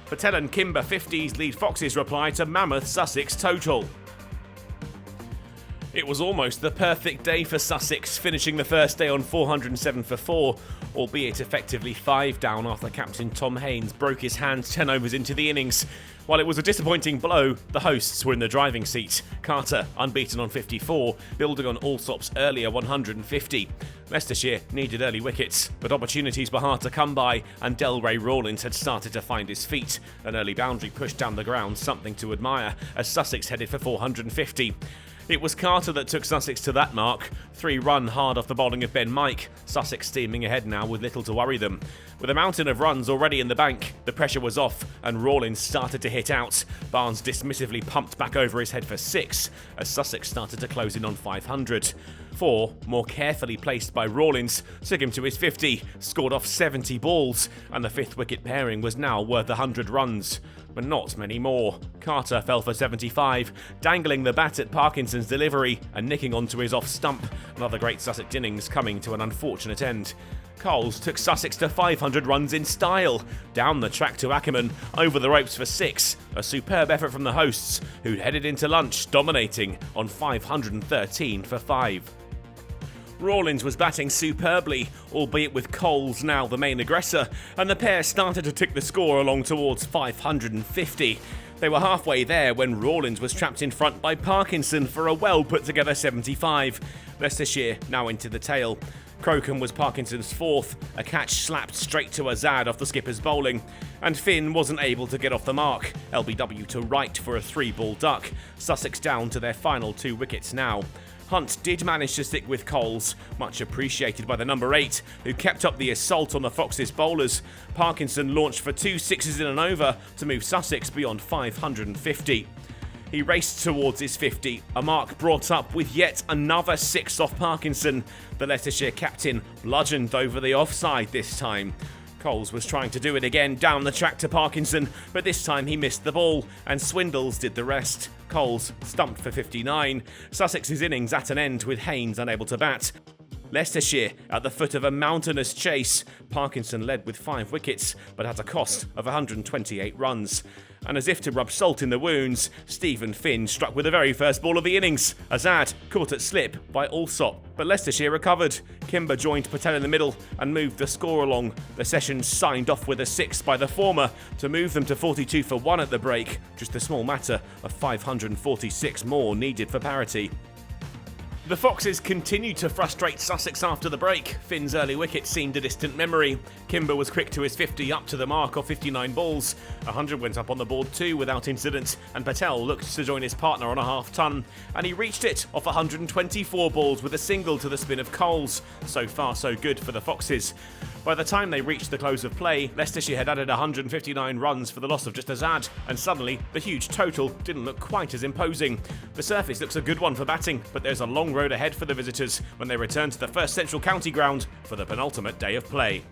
Patel and Kimber 50s lead Fox's reply to mammoth Sussex total. It was almost the perfect day for Sussex, finishing the first day on 407 for 4, albeit effectively 5 down after captain Tom Haynes broke his hand 10 overs into the innings. While it was a disappointing blow, the hosts were in the driving seat. Carter, unbeaten on 54, building on Allsop's earlier 150. Leicestershire needed early wickets, but opportunities were hard to come by, and Delray Rawlins had started to find his feet. An early boundary pushed down the ground, something to admire, as Sussex headed for 450. It was Carter that took Sussex to that mark, 3-run hard off the bowling of Ben Mike, Sussex steaming ahead now with little to worry them. With a mountain of runs already in the bank, the pressure was off and Rawlins started to hit out. Barnes dismissively pumped back over his head for 6 as Sussex started to close in on 500. 4, more carefully placed by Rawlins, took him to his 50, scored off 70 balls, and the 5th wicket pairing was now worth 100 runs. But not many more. Carter fell for 75, dangling the bat at Parkinson's delivery and nicking onto his off stump. Another great Sussex innings coming to an unfortunate end. Coles took Sussex to 500 runs in style, down the track to Ackerman, over the ropes for 6. A superb effort from the hosts, who'd headed into lunch dominating on 513 for 5. Rawlins was batting superbly, albeit with Coles now the main aggressor, and the pair started to tick the score along towards 550. They were halfway there when Rawlins was trapped in front by Parkinson for a well put together 75. Leicestershire now into the tail. Crocombe was Parkinson's 4th, a catch slapped straight to Azad off the skipper's bowling, and Finn wasn't able to get off the mark, LBW to right for a 3-ball duck, Sussex down to their final 2 wickets now. Hunt did manage to stick with Coles, much appreciated by the number 8, who kept up the assault on the Foxes' bowlers. Parkinson launched for 2 sixes in an over to move Sussex beyond 550. He raced towards his 50, a mark brought up with yet another 6 off Parkinson. The Leicestershire captain bludgeoned over the offside this time. Coles was trying to do it again down the track to Parkinson, but this time he missed the ball, and Swindles did the rest. Coles stumped for 59. Sussex's innings at an end with Haynes unable to bat. Leicestershire at the foot of a mountainous chase. Parkinson led with 5 wickets, but at a cost of 128 runs. And as if to rub salt in the wounds, Stephen Finn struck with the very first ball of the innings. Azad caught at slip by Allsop, but Leicestershire recovered. Kimber joined Patel in the middle and moved the score along. The session signed off with a 6 by the former to move them to 42 for 1 at the break. Just a small matter of 546 more needed for parity. The Foxes continued to frustrate Sussex after the break. Finn's early wicket seemed a distant memory. Kimber was quick to his 50 up to the mark of 59 balls. 100 went up on the board too without incident, and Patel looked to join his partner on a half-ton. And he reached it off 124 balls with a single to the spin of Coles. So far so good for the Foxes. By the time they reached the close of play, Leicestershire had added 159 runs for the loss of just Azad, and suddenly the huge total didn't look quite as imposing. The surface looks a good one for batting, but there's a long road ahead for the visitors when they return to the first Central County ground for the penultimate day of play.